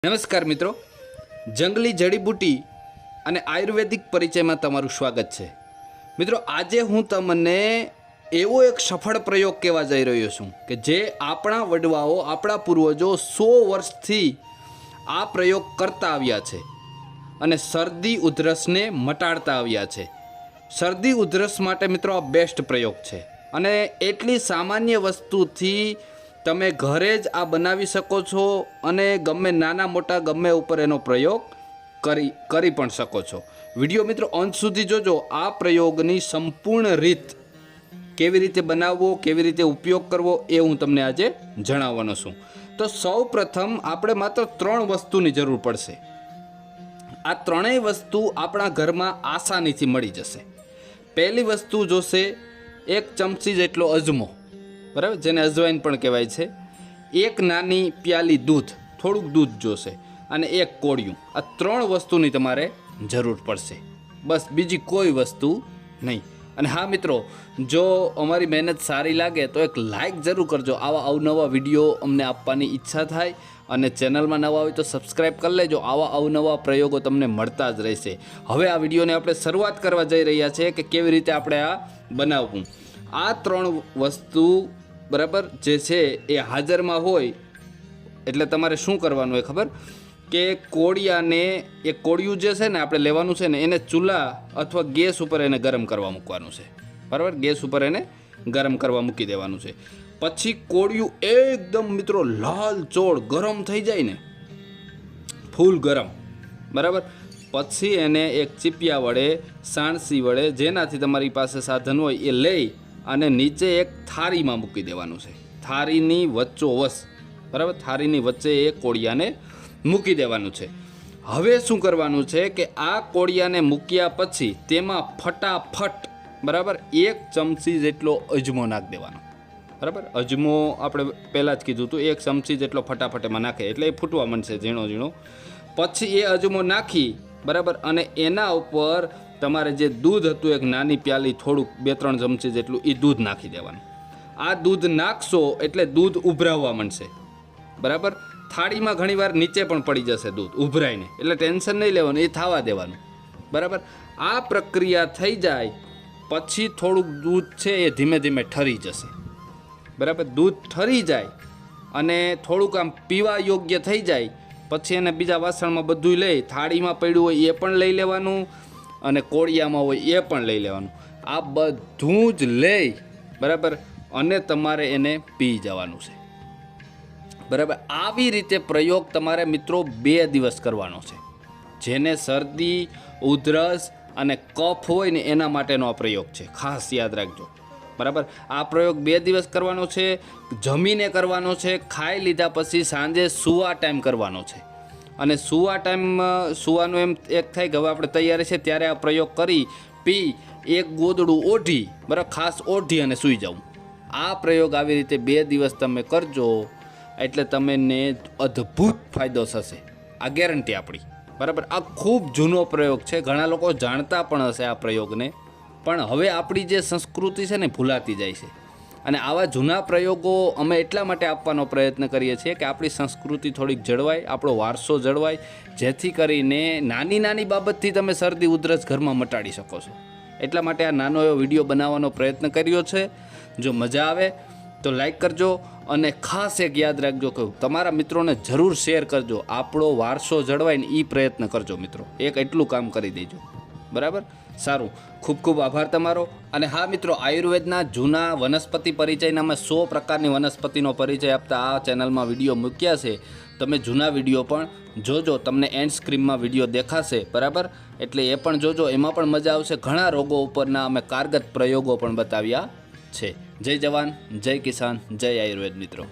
નમસ્કાર મિત્રો, જંગલી જડીબુટી અને આયુર્વેદિક પરિચયમાં તમારું સ્વાગત છે. મિત્રો, આજે હું તમને એવો એક સફળ પ્રયોગ કહેવા જઈ રહ્યો છું કે જે આપણા વડવાઓ, આપણા પૂર્વજો 100 વર્ષથી આ પ્રયોગ કરતા આવ્યા છે અને શરદી ઉધરસને મટાડતા આવ્યા છે. શરદી ઉધરસ માટે મિત્રો આ બેસ્ટ પ્રયોગ છે અને એટલી સામાન્ય વસ્તુથી તમે ઘરે જ આ બનાવી શકો છો અને ગમે નાના મોટા ગમે ઉપર એનો પ્રયોગ કરી પણ શકો છો. વિડીયો મિત્રો અંત સુધી જોજો. આ પ્રયોગની સંપૂર્ણ રીત કેવી રીતે બનાવવો, કેવી રીતે ઉપયોગ કરવો એ હું તમને આજે જણાવવાનો છું. તો સૌ પ્રથમ આપણે માત્ર 3 વસ્તુની જરૂર પડશે. આ ત્રણેય વસ્તુ આપણા ઘરમાં આસાનીથી મળી જશે. પહેલી વસ્તુ જોશે 1 ચમચી જેટલો અજમો, બરાબર, જેને અજવાઈન પણ કહેવાય છે. 1 નાની પ્યાલી દૂધ, થોડુંક દૂધ જોશે, અને 1 કોળિયું. આ 3 વસ્તુની તમારે જરૂર પડશે, બસ, બીજી કોઈ વસ્તુ નહીં. અને હા મિત્રો, જો અમારી મહેનત સારી લાગે તો એક લાઇક જરૂર કરજો. આવા અવનવા વિડીયો અમને આપવાની ઈચ્છા થાય. અને ચેનલમાં નવા હોય તો સબસ્ક્રાઈબ કરી લેજો. આવા અવનવા પ્રયોગો તમને મળતા જ રહેશે. હવે આ વિડીયોને આપણે શરૂઆત કરવા જઈ રહ્યા છીએ કે કેવી રીતે આપણે આ બનાવવું. આ 3 વસ્તુ બરાબર જે છે એ હાજરમાં હોય એટલે તમારે શું કરવાનું હોય ખબર? કે કોળિયાને, એ કોળિયું જે છે ને આપણે લેવાનું છે ને, એને ચૂલા અથવા ગેસ ઉપર એને ગરમ કરવા મૂકવાનું છે. બરાબર, ગેસ ઉપર એને ગરમ કરવા મૂકી દેવાનું છે. પછી કોળિયું એકદમ મિત્રો લાલ ચોળ ગરમ થઈ જાય ને, ફૂલ ગરમ, બરાબર, પછી એને એક ચીપિયા વડે, સાણસી વડે, જેનાથી તમારી પાસે સાધન હોય એ લઈ અને નીચે એક થાળીમાં મૂકી દેવાનું છે. થાળીની વચ્ચોવચ, બરાબર, થાળીની વચ્ચે એ કોળિયાને મૂકી દેવાનું છે. હવે શું કરવાનું છે કે આ કોળિયાને મૂક્યા પછી તેમાં ફટાફટ, બરાબર, 1 ચમચી જેટલો અજમો નાખી દેવાનો. બરાબર, અજમો આપણે પહેલાં જ કીધું હતું, 1 ચમચી જેટલો ફટાફટ એમાં નાખે એટલે એ ફૂટવા માંડશે ઝીણો ઝીણો. પછી એ અજમો નાખી, બરાબર, અને એના ઉપર તમારે જે દૂધ હતું, 1 નાની પ્યાલી, થોડુંક 2-3 ચમચી જેટલું એ દૂધ નાખી દેવાનું. આ દૂધ નાખશો એટલે દૂધ ઉભરાવવા માંડશે. બરાબર, થાળીમાં ઘણીવાર નીચે પણ પડી જશે દૂધ ઉભરાઈને, એટલે ટેન્શન નહીં લેવાનું, એ થવા દેવાનું. બરાબર, આ પ્રક્રિયા થઈ જાય પછી થોડુંક દૂધ છે એ ધીમે ધીમે ઠરી જશે. બરાબર, દૂધ ઠરી જાય અને થોડુંક આમ પીવા યોગ્ય થઈ જાય પછી એને બીજા વાસણમાં બધું લઈ, થાળીમાં પડ્યું હોય એ પણ લઈ લેવાનું અને કોળિયામાં હોય એ પણ લઈ લેવાનું. આ બધું જ લઈ, બરાબર, અને તમારે એને પી જવાનું છે. બરાબર, આવી રીતે પ્રયોગ તમારે મિત્રો 2 દિવસ કરવાનો છે. જેને શરદી, ઉધરસ અને કફ હોય ને એના માટેનો આ પ્રયોગ છે, ખાસ યાદ રાખજો. બરાબર, આ પ્રયોગ 2 દિવસ કરવાનો છે. જમીને કરવાનો છે. ખાઈ લીધા પછી સાંજે સૂવા ટાઈમ કરવાનો છે. અને સૂવા ટાઈમમાં સૂવાનું એમ એક થાય કે હવે આપણે તૈયાર છે ત્યારે આ પ્રયોગ કરી પી 1 ગોદડું ઓઢી, બરાબર, ખાસ ઓઢી અને સૂઈ જવું. આ પ્રયોગ આવી રીતે 2 દિવસ તમે કરજો એટલે તમને અદ્ભુત ફાયદો થશે, આ ગેરંટી આપણી. બરાબર, આ ખૂબ જૂનો પ્રયોગ છે, ઘણા લોકો જાણતા પણ હશે આ પ્રયોગને, પણ હવે આપણી જે સંસ્કૃતિ છે ને ભૂલાતી જાય છે. અને આવા જૂના પ્રયોગો અમે એટલા માટે આપવાનો પ્રયત્ન કરીએ છીએ કે આપણી સંસ્કૃતિ થોડીક જળવાય, આપણો વારસો જળવાય, જેથી કરીને નાની નાની બાબતથી તમે શરદી ઉધરસ ઘરમાં મટાડી શકો છો. એટલા માટે આ નાનો એવો વિડીયો બનાવવાનો પ્રયત્ન કર્યો છે. જો મજા આવે તો લાઈક કરજો અને ખાસ એક યાદ રાખજો કે તમારા મિત્રોને જરૂર શેર કરજો. આપણો વારસો જળવાય ને એ પ્રયત્ન કરજો મિત્રો, એક એટલું કામ કરી દેજો. બરાબર, સારું, ખૂબ ખૂબ આભાર તમારો. અને હા મિત્રો, આયુર્વેદના જૂના વનસ્પતિ પરિચયના અમે 100 પ્રકારની વનસ્પતિનો પરિચય આપતા આ ચેનલમાં વિડીયો મૂક્યા છે. તમે જૂના વિડીયો પણ જોજો, તમને એન્ડ સ્ક્રીનમાં વિડીયો દેખાશે. બરાબર, એટલે એ પણ જોજો, એમાં પણ મજા આવશે. ઘણા રોગો ઉપરના અમે કારગત પ્રયોગો પણ બતાવ્યા છે. જય જવાન, જય કિસાન, જય આયુર્વેદ મિત્રો.